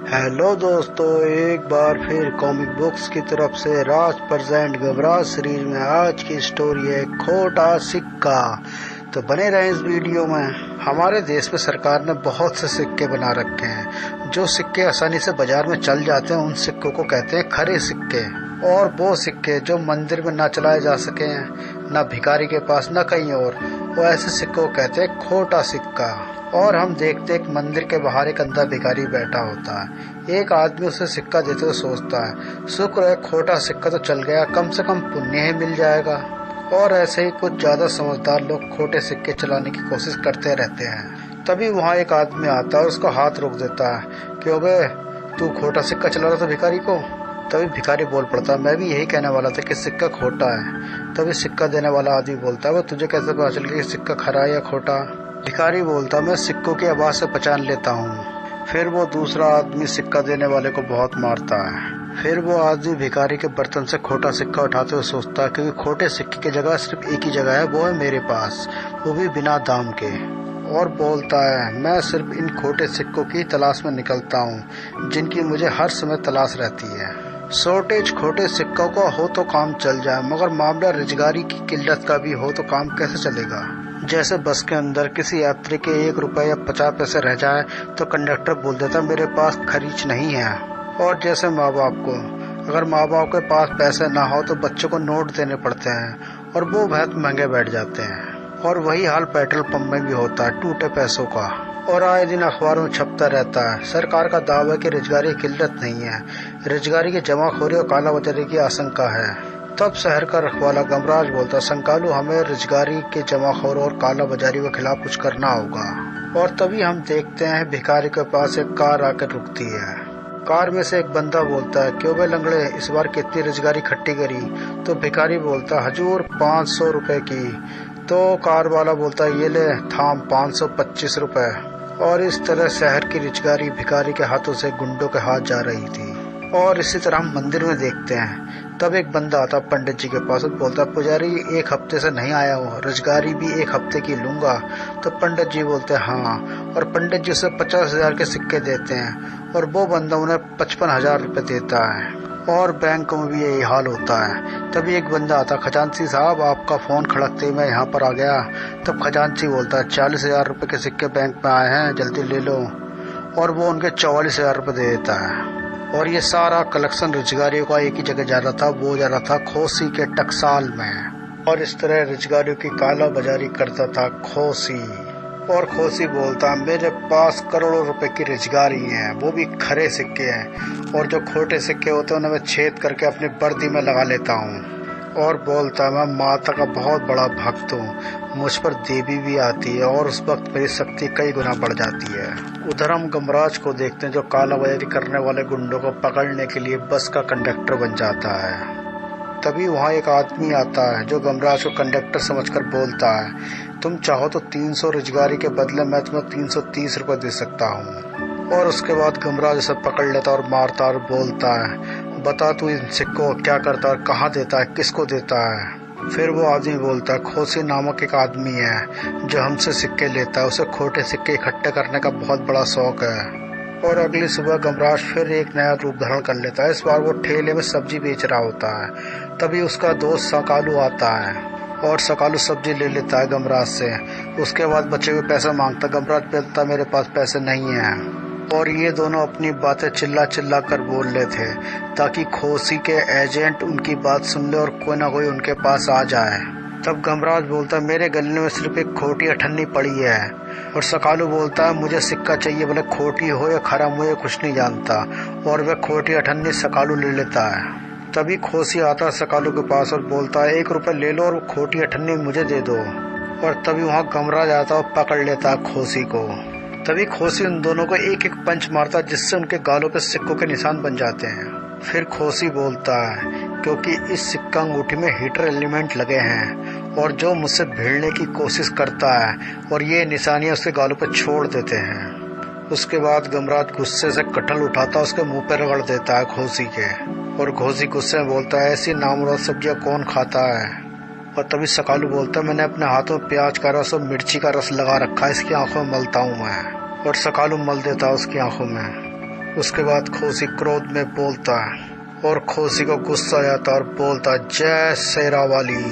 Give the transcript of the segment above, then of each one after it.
Hello दोस्तों, एक बार फिर कॉमिक बुक्स की तरफ से राज प्रेजेंट गबराज सीरीज में आज की स्टोरी है खोटा सिक्का। तो बने रहे इस वीडियो में। हमारे देश में सरकार ने बहुत से सिक्के बना रखे हैं। जो सिक्के आसानी से बाजार में चल जाते हैं उन सिक्कों को कहते हैं खरे सिक्के। और वो सिक्के जो मंदिर में ना चलाए जा सके, ना भिखारी के पास ना कहीं और, वो ऐसे सिक्कों को कहते हैं खोटा सिक्का। और हम देखते एक मंदिर के बाहर एक अंधा भिखारी बैठा होता है। एक आदमी उसे सिक्का देते हुए सोचता है, शुक्र है खोटा सिक्का तो चल गया, कम से कम पुण्य ही मिल जाएगा। और ऐसे ही कुछ ज्यादा समझदार लोग खोटे सिक्के चलाने की कोशिश करते रहते हैं। तभी वहाँ एक आदमी आता है और उसका हाथ रोक देता है कि अबे तू खोटा सिक्का चला रहा था भिखारी को। तभी भिखारी बोल पड़ता है, मैं भी यही कहने वाला था कि सिक्का खोटा है। तभी सिक्का देने वाला आदमी बोलता है, वो तुझे कैसे पता चल गया कि सिक्का खरा है या खोटा। भिखारी बोलता, मैं सिक्कों की आवाज से पहचान लेता हूँ। फिर वो दूसरा आदमी सिक्का देने वाले को बहुत मारता है। फिर वो आदमी भिखारी के बर्तन से खोटा सिक्का उठाते हुए सोचता है, क्योंकि खोटे सिक्के की जगह सिर्फ एक ही जगह है, वो है मेरे पास, वो भी बिना दाम के। और बोलता है, मैं सिर्फ इन खोटे सिक्कों की तलाश में निकलता हूँ जिनकी मुझे हर समय तलाश रहती है। शॉर्टेज खोटे सिक्कों का हो तो काम चल जाए, मगर मामला रोजगारी की किल्लत का भी हो तो काम कैसे चलेगा। जैसे बस के अंदर किसी यात्री के 1 रुपए या 50 पैसे रह जाए तो कंडक्टर बोल देता मेरे पास खरीच नहीं है। और जैसे माँ बाप को, अगर माँ बाप के पास पैसे ना हो तो बच्चों को नोट देने पड़ते हैं और वो बहुत महंगे बैठ जाते हैं। और वही हाल पेट्रोल पंप में भी होता है, टूटे पैसों का। और आए दिन अखबारों में छपता रहता है, सरकार का दावा है कि रोजगारी की किल्लत नहीं है, रोजगारी की जमाखोरी और कालाबाजारी की आशंका है। तब शहर का रखवाला गमराज बोलता, संकालू हमें रोजगारी के जमाखोर और काला बाजारी के खिलाफ कुछ करना होगा। और तभी हम देखते हैं भिखारी के पास एक कार आकर रुकती है। कार में से एक बंदा बोलता है, क्यों बे लंगड़े इस बार कितनी रोजगारी इकट्ठी करी। तो भिखारी बोलता, हजूर 500 रुपए की। तो कार वाला बोलता, ये ले थाम 525 रुपए। और इस तरह शहर की रोजगारी भिखारी के हाथों से गुंडों के हाथ जा रही थी। और इसी तरह हम मंदिर में देखते हैं। तब एक बंदा आता पंडित जी के पास और बोलता, पुजारी 1 हफ्ते से नहीं आया हूँ, रोजगारी भी 1 हफ्ते की लूंगा। तो पंडित जी बोलते हाँ, और पंडित जी उसे 50,000 के सिक्के देते हैं और वो बंदा उन्हें 55,000 रुपए देता है। और बैंकों में भी यही हाल होता है। तभी एक बंदा आता, खजांची साहब आपका फोन खड़कते ही मैं यहाँ पर आ गया। तब खजांची बोलता है, 40,000 रुपए के सिक्के बैंक में आए हैं, जल्दी ले लो। और वो उनके 44,000 रुपए दे देता है। और ये सारा कलेक्शन रोजगारियों का एक ही जगह जा रहा था, वो जा रहा था खोसी के टकसाल में। और इस तरह रोजगारियों की काला बाजारी करता था खोसी। और खोसी बोलता, मेरे पास करोड़ों रुपए की रोजगारी है, वो भी खरे सिक्के हैं, और जो खोटे सिक्के होते हैं उन्हें मैं छेद करके अपनी वर्दी में लगा लेता हूँ। और बोलता, मैं माता का बहुत बड़ा भक्त हूँ, मुझ पर देवी भी आती है और उस वक्त मेरी शक्ति कई गुना बढ़ जाती है। उधर हम गमराज को देखते हैं जो कालाबाजारी करने वाले गुंडों को पकड़ने के लिए बस का कंडक्टर बन जाता है। तभी वहाँ एक आदमी आता है जो गमराज को कंडक्टर समझकर बोलता है, तुम चाहो तो 300 रोजगारी के बदले मैं तुम्हें 330 रुपए दे सकता हूँ। और उसके बाद गमराज उसे पकड़ लेता और मारता और बोलता है, बता तू इन सिक्कों को क्या करता है और कहाँ देता है, किसको देता है। फिर वो आदमी बोलता है, खोसी नामक एक आदमी है जो हमसे सिक्के लेता है, उसे खोटे सिक्के इकट्ठे करने का बहुत बड़ा शौक है। और अगली सुबह गमराज फिर एक नया रूप धारण कर लेता है। इस बार वो ठेले में सब्जी बेच रहा होता है। तभी उसका दोस्त सकालू आता है और सकालू सब्जी ले लेता है गमराज से। उसके बाद बचे हुए पैसे मांगता। गमराज बोलता, मेरे पास पैसे नहीं है। और ये दोनों अपनी बातें चिल्ला चिल्ला कर बोल रहे थे ताकि खोसी के एजेंट उनकी बात सुन ले और कोई ना कोई उनके पास आ जाए। तब गमराज बोलता, मेरे गले में सिर्फ एक खोटी अठन्नी पड़ी है। और सकालू बोलता है, मुझे सिक्का चाहिए, भले खोटी हो या खरा, मुझे कुछ नहीं जानता। और वह खोटी अठन्नी सकालू ले लेता है। तभी खोसी आता है सकालू के पास और बोलता है, 1 रुपए ले लो और खोटी अठन्नी मुझे दे दो। और तभी वहाँ गमराज आता है और पकड़ लेता है खोसी को। तभी खोसी उन दोनों को एक एक पंच मारता जिससे उनके गालों पे सिक्कों के निशान बन जाते हैं। फिर खोसी बोलता है, क्योंकि इस सिक्का अंगूठी में हीटर एलिमेंट लगे हैं और जो मुझसे भिड़ने की कोशिश करता है और ये निशानियां उसके गालों पर छोड़ देते हैं। उसके बाद गमराज गुस्से से कटहल उठाता उसके मुंह पर रगड़ देता है खोसी के। और खोसी गुस्से में बोलता है, ऐसी नामुराद सब्जियां कौन खाता है। और तभी सकालू बोलता है, मैंने अपने हाथों में प्याज का रस और मिर्ची का रस लगा रखा है, इसकी आंखों में मलता हूँ मैं। और सकालू मल देता है उसकी आंखों में। उसके बाद खोसी क्रोध में बोलता है और खोसी को गुस्सा आता और बोलता है जय शेरा वाली।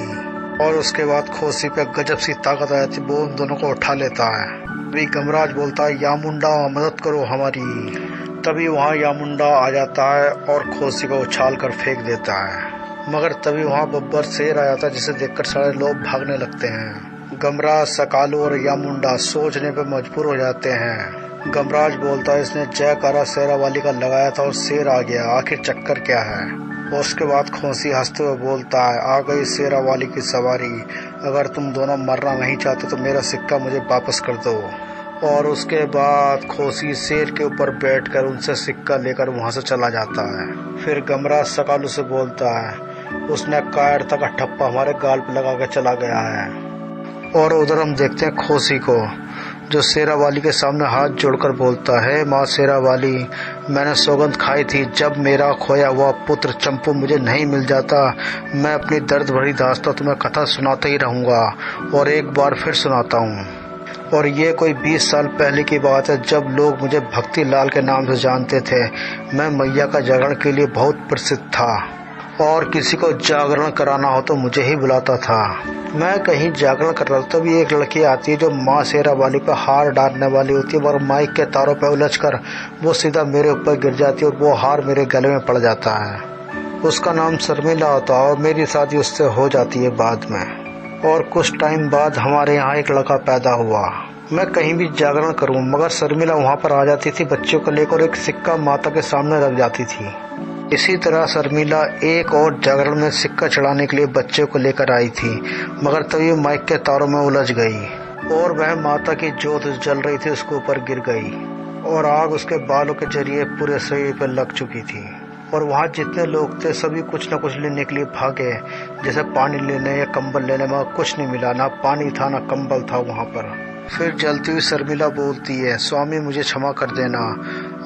और उसके बाद खोसी पे गजब सी ताकत आ जाती, वो उन दोनों को उठा लेता है। तभी गमराज बोलता है यामुंडा मदद करो हमारी। तभी वहाँ यामुंडा आ जाता है और खोसी को उछाल कर फेंक देता है। मगर तभी वहाँ बब्बर शेर आ जाता है, जिसे देखकर सारे लोग भागने लगते हैं। गमराज, सकालू और यामुंडा सोचने पे मजबूर हो जाते हैं। गमराज बोलता है इसने जयकारा शेरा वाली का लगाया था और शेर आ गया, आखिर चक्कर क्या है। और उसके बाद खोसी हंसते हुए बोलता है आ गई शेरा वाली की सवारी, अगर तुम दोनों मरना नहीं चाहते तो मेरा सिक्का मुझे वापस कर दो। और उसके बाद खोसी शेर के ऊपर बैठकर उनसे सिक्का लेकर वहां से चला जाता है। फिर गमराज सकालू से बोलता है उसने कायरता का ठप्पा हमारे गाल पे लगा के चला गया है। और उधर हम देखते हैं खोसी को, जो शेरा वाली के सामने हाथ जोड़कर बोलता है माँ शेरा वाली, मैंने सौगंध खाई थी जब मेरा खोया हुआ पुत्र चंपू मुझे नहीं मिल जाता, मैं अपनी दर्द भरी दास्तां तुम्हें कथा सुनाता ही रहूंगा और एक बार फिर सुनाता हूँ। और ये कोई 20 साल पहले की बात है, जब लोग मुझे भक्ति लाल के नाम से जानते थे। मैं मैया का जागरण के लिए बहुत प्रसिद्ध था और किसी को जागरण कराना हो तो मुझे ही बुलाता था। मैं कहीं जागरण कर रहा था, तभी एक लड़की आती है जो माँ शेरा वाली पर हार डालने वाली होती है और माइक के तारों पर उलझकर वो सीधा मेरे ऊपर गिर जाती है और वो हार मेरे गले में पड़ जाता है। उसका नाम शर्मिला होता है और मेरी शादी उससे हो जाती है बाद में। और कुछ टाइम बाद हमारे यहाँ एक लड़का पैदा हुआ। मैं कहीं भी जागरण करूं मगर शर्मिला वहाँ पर आ जाती थी बच्चों को लेकर, एक सिक्का माता के सामने रख जाती थी। इसी तरह शर्मिला एक और जागरण में सिक्का चढ़ाने के लिए बच्चे को लेकर आई थी, मगर तभी माइक के तारों में उलझ गई और वह माता की जोत जल रही थी उसके ऊपर गिर गई और आग उसके बालों के जरिए पूरे शरीर पर लग चुकी थी। और वहाँ जितने लोग थे सभी कुछ न कुछ लेने के लिए भागे, जैसे पानी लेने या कंबल लेने, मगर कुछ नहीं मिला, ना पानी था ना कंबल था वहाँ पर। फिर जलती हुई शर्मिला बोलती है स्वामी मुझे क्षमा कर देना,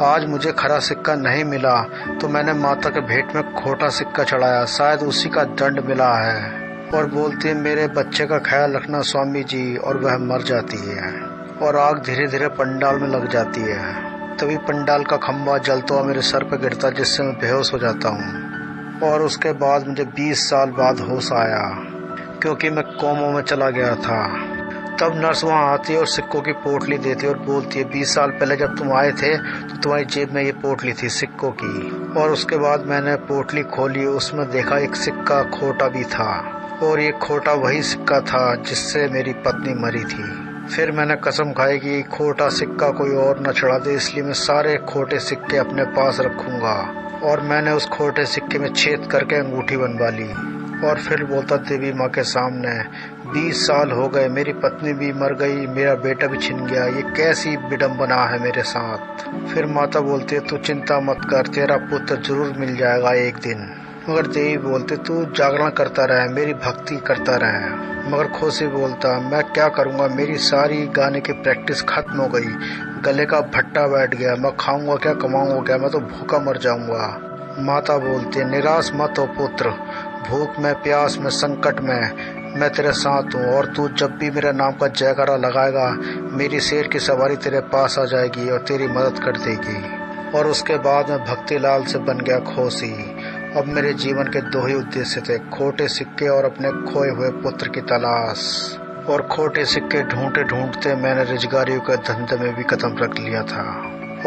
आज मुझे खरा सिक्का नहीं मिला तो मैंने माता के भेंट में खोटा सिक्का चढ़ाया, शायद उसी का दंड मिला है। और बोलती है मेरे बच्चे का ख्याल रखना स्वामी जी, और वह मर जाती है और आग धीरे धीरे पंडाल में लग जाती है। तभी पंडाल का खंभा जलता हुआ मेरे सर पर गिरता, जिससे मैं बेहोश हो जाता हूँ। और उसके बाद मुझे 20 साल बाद होश आया, क्योंकि मैं कोमा में चला गया था। तब नर्स वहाँ आती है और सिक्कों की पोटली देती है और बोलती है 20 साल पहले जब तुम आए थे तो तुम्हारी जेब में ये पोटली थी सिक्कों की। और उसके बाद मैंने पोटली खोली, उसमें देखा एक सिक्का खोटा भी था और ये खोटा वही सिक्का था जिससे मेरी पत्नी मरी थी। फिर मैंने कसम खाई कि खोटा सिक्का कोई और न चढ़ा दे, इसलिए मैं सारे खोटे सिक्के अपने पास रखूंगा। और मैंने उस खोटे सिक्के में छेद करके अंगूठी बनवा ली। और फिर बोलता देवी माँ के सामने 20 साल हो गए, मेरी पत्नी भी मर गई, मेरा बेटा भी छिन गया, ये कैसी विडम्बना है मेरे साथ। फिर माता बोलती है तू चिंता मत कर, तेरा पुत्र जरूर मिल जाएगा एक दिन। मगर देवी बोलते तू जागरण करता रहे, मेरी भक्ति करता रहे। मगर खोसी बोलता मैं क्या करूँगा, मेरी सारी गाने की प्रैक्टिस खत्म हो गई, गले का भट्टा बैठ गया, मैं खाऊंगा क्या, कमाऊंगा क्या, मैं तो भूखा मर जाऊंगा। माता बोलती निराश मत हो पुत्र, भूख में, प्यास में, संकट में मैं तेरे साथ हूँ और तू जब भी मेरे नाम का जयकारा लगाएगा मेरी शेर की सवारी तेरे पास आ जाएगी और तेरी मदद कर देगी। और उसके बाद मैं भक्तिलाल से बन गया खोसी। अब मेरे जीवन के 2 ही उद्देश्य थे, खोटे सिक्के और अपने खोए हुए पुत्र की तलाश। और खोटे सिक्के ढूंढते ढूंढते मैंने रिजगारियों के धंधे में भी कदम रख लिया था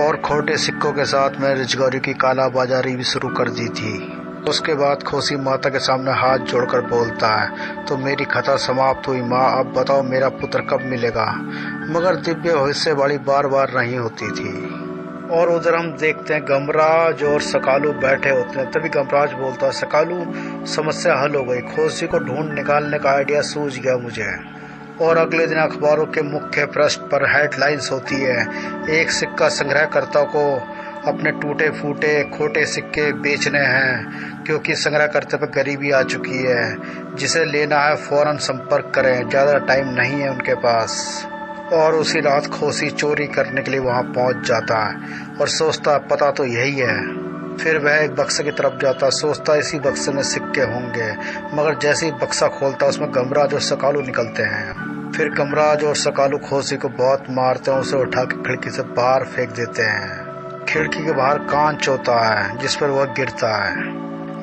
और खोटे सिक्कों के साथ मैं रिजगारियों की कालाबाजारी भी शुरू कर दी थी। उसके बाद खोसी माता के सामने हाथ जोड़कर बोलता है तो मेरी कथा समाप्त हुई माँ, अब बताओ मेरा पुत्र कब मिलेगा। मगर दिव्य भविष्यवाणी बार बार नहीं होती थी। और उधर हम देखते हैं गमराज और सकालू बैठे होते हैं। तभी गमराज बोलता है सकालू समस्या हल हो गई, खोसी को ढूंढ निकालने का आइडिया सूझ गया मुझे। और अगले दिन अखबारों के मुख्य पृष्ठ पर हेडलाइंस होती है एक सिक्का संग्रहकर्ता को अपने टूटे फूटे खोटे सिक्के बेचने हैं, क्योंकि संग्रहकर्ता पर गरीबी आ चुकी है, जिसे लेना है फौरन संपर्क करें, ज़्यादा टाइम नहीं है उनके पास। और उसी रात खोसी चोरी करने के लिए वहां पहुंच जाता है और सोचता पता तो यही है। फिर वह एक बक्से की तरफ जाता, सोचता इसी बक्से में सिक्के होंगे, मगर जैसे ही बक्सा खोलता उसमें गमराज और सकालू निकलते हैं। फिर गमराज और सकालू खोसी को बहुत मारते हैं, उसे उठा के खिड़की से बाहर फेंक देते हैं। खिड़की के बाहर कांच होता है जिस पर वह गिरता है,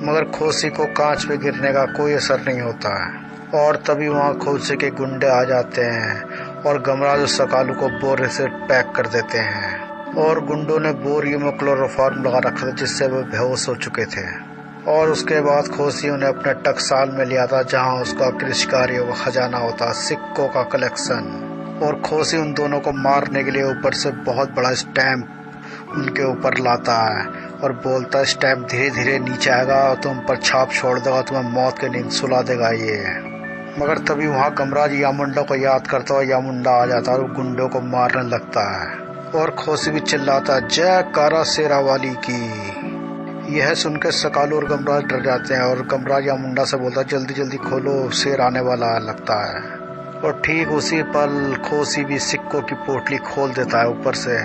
मगर खोसी को कांच पे गिरने का कोई असर नहीं होता है। और तभी वहाँ खोसी के गुंडे आ जाते हैं और गमराज और सकालू को बोरे से पैक कर देते हैं। और गुंडों ने बोरियों में क्लोरोफॉर्म लगा रखा था जिससे वो बेहोश हो चुके थे। और उसके बाद खोसी उन्हें अपने टकसाल में लिया था जहाँ उसका आखिरी शिकारियों का खजाना होता, सिक्कों का कलेक्शन। और खोसी उन दोनों को मारने के लिए ऊपर से बहुत बड़ा स्टैम्प उनके ऊपर लाता है और बोलता है स्टैम्प धीरे धीरे नीचे आएगा और तुम पर छाप छोड़ देगा, तुम्हें मौत के नींद सुला देगा ये। मगर तभी वहाँ गमराज यामुंडा को याद करता है, यामुंडा आ जाता है और गुंडों को मारने लगता है। और खोसी भी चिल्लाता है जय कारा शेरा वाली की। यह सुनकर सकालू और गमराज डर जाते हैं और गमराज यामुंडा से बोलता है जल्दी जल्दी खोलो, शेर आने वाला लगता है। और ठीक उसी पल खोसी भी सिक्कों की पोटली खोल देता है ऊपर से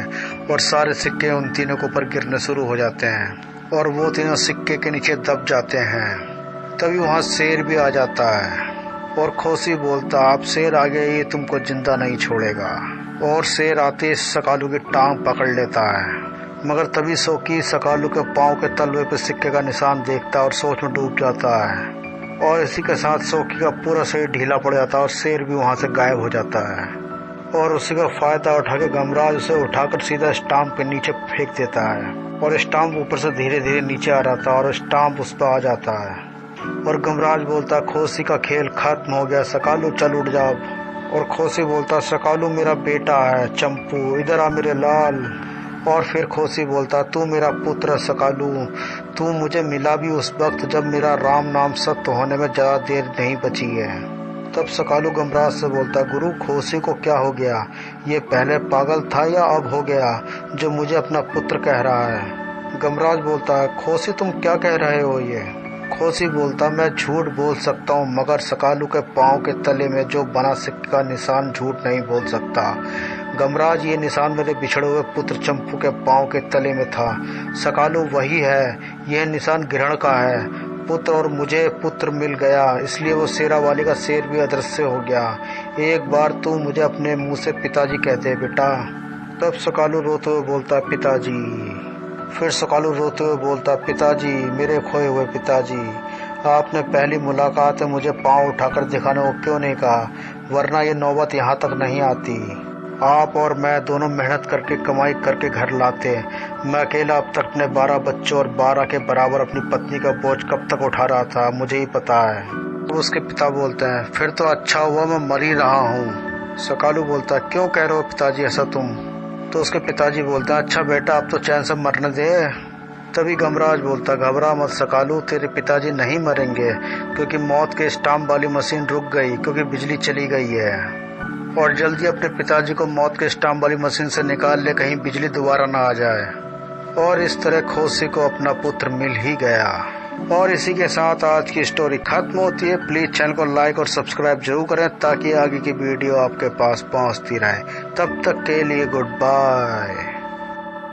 और सारे सिक्के उन तीनों के ऊपर गिरने शुरू हो जाते हैं और वो तीनों सिक्के के नीचे दब जाते हैं। तभी वहाँ शेर भी आ जाता है और खोसी बोलता आप शेर आ गए, ये तुमको जिंदा नहीं छोड़ेगा। और शेर आते ही सकालू की टांग पकड़ लेता है, मगर तभी सोकी सकालू के पाँव के तलवे पर सिक्के का निशान देखता है और सोच में डूब जाता है। और इसी के साथ सोकी का पूरा शरीर ढीला पड़ जाता है और शेर भी वहाँ से गायब हो जाता है। और उसी का फायदा उठा के गमराज उसे उठाकर सीधा स्टाम्प के नीचे फेंक देता है और स्टाम्प ऊपर से धीरे धीरे नीचे आ रहा था और स्टाम्प उस पर आ जाता है। और गमराज बोलता खोसी का खेल खत्म हो गया, सकालू चल उठ जाओ। और खोसी बोलता सकालू मेरा बेटा है चंपू, इधर आ मेरे लाल। और फिर खोसी बोलता तू मेरा पुत्र सकालू, तू मुझे मिला भी उस वक्त जब मेरा राम नाम सत्य होने में ज़्यादा देर नहीं बची है। तब सकालू गमराज से बोलता गुरु खोसी को क्या हो गया, ये पहले पागल था या अब हो गया जो मुझे अपना पुत्र कह रहा है। गमराज बोलता है खोसी तुम क्या कह रहे हो ये। खोसी बोलता मैं झूठ बोल सकता हूँ मगर सकालू के पाँव के तले में जो बना सिक्के का निशान झूठ नहीं बोल सकता। गमराज ये निशान मेरे बिछड़े हुए पुत्र चंपू के पाँव के तले में था, सकालू वही है, यह निशान ग्रहण का है। पुत्र और मुझे पुत्र मिल गया, इसलिए वो शेरा वाली का शेर भी अदृश्य हो गया। एक बार तू मुझे अपने मुंह से पिताजी कहते बेटा। तब सकालू रोते हुए बोलता पिताजी। फिर सकालू रोते हुए बोलता पिताजी मेरे खोए हुए पिताजी, आपने पहली मुलाकात में मुझे पाँव उठाकर दिखाने को क्यों नहीं कहा, वरना ये नौबत यहाँ तक नहीं आती। आप और मैं दोनों मेहनत करके कमाई करके घर लाते, मैं अकेला अब तक अपने 12 बच्चों और 12 के बराबर अपनी पत्नी का बोझ कब तक उठा रहा था, मुझे ही पता है। तो उसके पिता बोलते हैं फिर तो अच्छा हुआ मैं मर ही रहा हूँ। सकालू बोलता क्यों कह रहे हो पिताजी ऐसा तुम। तो उसके पिताजी बोलते हैं अच्छा बेटा अब तो चैन से मरने दे। तभी गमराज बोलता घबरा मत सकालू, तेरे पिताजी नहीं मरेंगे क्योंकि मौत के स्टाम्प वाली मशीन रुक गई क्योंकि बिजली चली गई है। और जल्दी अपने पिताजी को मौत के स्टाम्प वाली मशीन से निकाल ले, कहीं बिजली दोबारा ना आ जाए। और इस तरह खोसी को अपना पुत्र मिल ही गया। और इसी के साथ आज की स्टोरी खत्म होती है। प्लीज चैनल को लाइक और सब्सक्राइब जरूर करें ताकि आगे की वीडियो आपके पास पहुंचती रहे। तब तक के लिए गुड बाय।